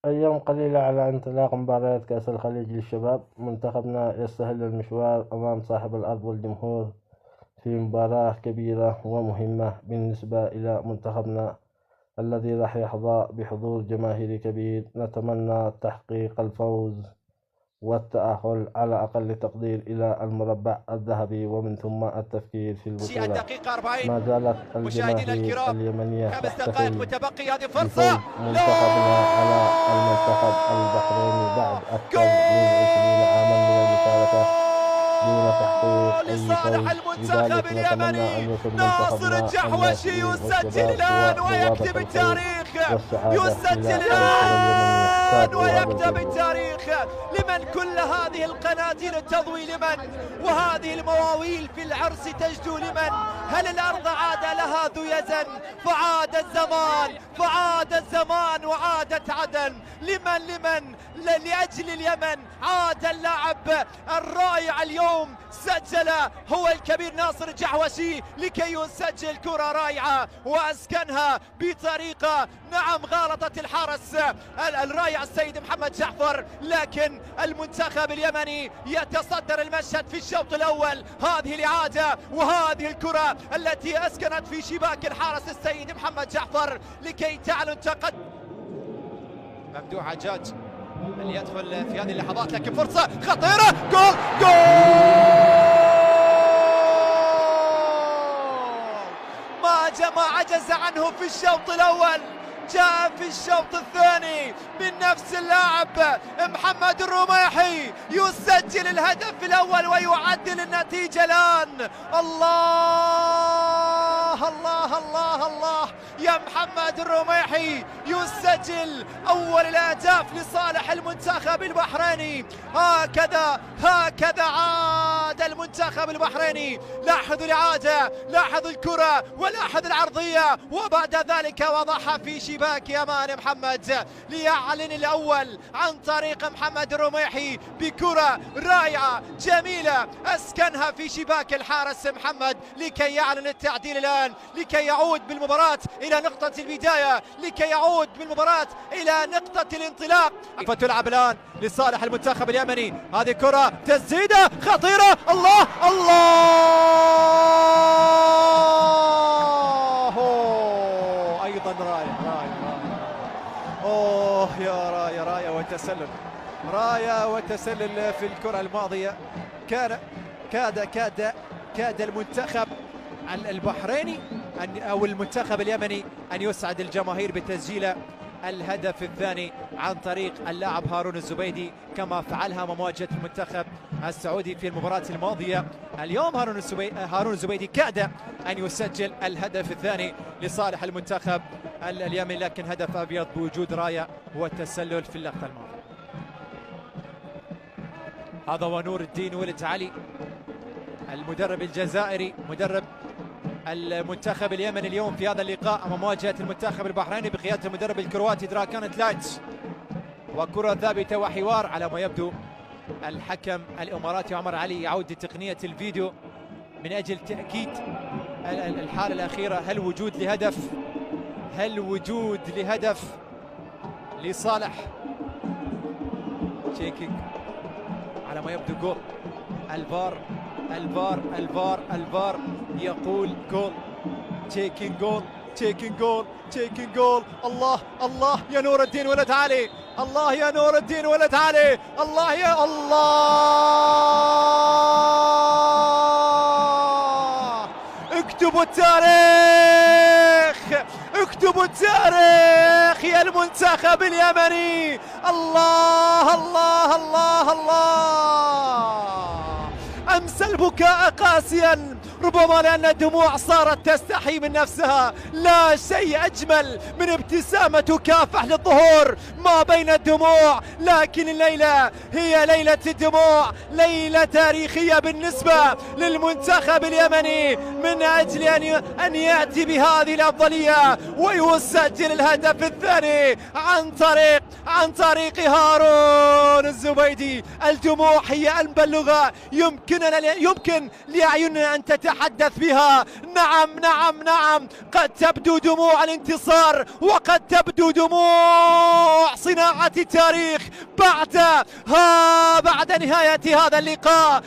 أيام قليلة على انطلاق مباريات كأس الخليج للشباب، منتخبنا يستهل المشوار أمام صاحب الأرض والجمهور في مباراة كبيرة ومهمة بالنسبة إلى منتخبنا الذي راح يحظى بحضور جماهيري كبير. نتمنى تحقيق الفوز والتأهل على أقل تقدير إلى المربع الذهبي، ومن ثم التفكير في البطولة. الدقيقة 40 ما زالت مشاهدينا الجماهير الكرام، اليمنية 5 دقائق تحتفل متبقية، هذه بفوز فرصة منتخبنا على المنتخب البحريني بعد أكثر من 20 عاما من المشاركة دون تحقيق أي لصالح فوز. المنتخب لذلك نتمنى اليمني. أن يكون ناصر منتخبنا الجحوشي الناشئين يسجل والشباب الآن سواء ويكتب بوابة الخير التاريخ، والسعادة يسجل إلى الكرة اليمنية. الآن فاتوا هذا ويكتب الفوز. التاريخ. لمن كل هذه القناديل تضوي؟ لمن وهذه المواويل في العرس تجدو؟ لمن هل الأرض عاد لها ذيزا فعاد الزمان، فعاد الزمان وعادت عدن؟ لمن لأجل اليمن عاد اللاعب الرائع اليوم، سجل هو الكبير ناصر الجحوشي لكي يسجل كرة رائعة وأسكنها بطريقة نعم غالطت الحارس الرائع السيد محمد جعفر، لكن المنتخب اليمني يتصدر المشهد في الشوط الأول. هذه الإعادة وهذه الكرة التي أسكنت في شباك الحارس السيد محمد جعفر لكي تعلن تقدم. ممدوح عجاج اللي يدخل في هذه اللحظات، لكن فرصة خطيرة، جول ما عجز عنه في الشوط الأول، جاء في الشوط الثاني من نفس اللاعب محمد الرميحي يسجل الهدف الأول ويعدل النتيجة الآن. الله الله الله الله يا محمد الرميحي، يسجل أول الأهداف لصالح المنتخب البحريني. هكذا عاد المنتخب البحريني. لاحظوا الإعادة، لاحظوا الكرة ولاحظوا العرضية، وبعد ذلك وضعها في شباك أمان محمد ليعلن الأول عن طريق محمد الرميحي بكرة رائعة جميلة أسكنها في شباك الحارس محمد لكي يعلن التعديل الآن، لكي يعود بالمباراة إلى نقطة البداية، لكي يعود بالمباراة إلى نقطة الانطلاق. فتلعب الآن لصالح المنتخب اليمني. هذه كرة تسديدة خطيرة، الله أيضا راية يا راية وتسلل، راية وتسلل في الكرة الماضية. كاد المنتخب البحريني أو المنتخب اليمني أن يسعد الجماهير بتسجيل الهدف الثاني عن طريق اللاعب هارون الزبيدي كما فعلها مواجهة المنتخب السعودي في المباراة الماضية. اليوم هارون الزبيدي كاد أن يسجل الهدف الثاني لصالح المنتخب اليمني، لكن هدف أبيض بوجود راية والتسلل في اللقطة الماضية. هذا هو نور الدين ولد علي المدرب الجزائري، مدرب المنتخب اليمني اليوم في هذا اللقاء امام مواجهه المنتخب البحريني بقياده المدرب الكرواتي دراكان تلايتش. وكره ثابته وحوار على ما يبدو. الحكم الاماراتي عمر علي يعود لتقنيه الفيديو من اجل تاكيد الحاله الاخيره، هل وجود لهدف لصالح تشيكينج على ما يبدو جول. الفار يقول جول، تشيكينج جول. الله يا نور الدين ولد علي، الله يا نور الدين ولد علي، الله يا الله. اكتبوا التاريخ يا المنتخب اليمني. الله الله الله الله. أمسى البكاء قاسيا، ربما لأن الدموع صارت تستحي من نفسها. لا شيء أجمل من ابتسامة تكافح للظهور ما بين الدموع، لكن الليلة هي ليلة الدموع، ليلة تاريخية بالنسبة للمنتخب اليمني من أجل أن يأتي بهذه الأفضلية ويسجل الهدف الثاني عن طريق هارون الزبيدي. الدموع هي أنبل لغة يمكن لأعيننا أن تتحدث بها. نعم قد تبدو دموع الانتصار وقد تبدو دموع لصناعة التاريخ بعد نهاية هذا اللقاء.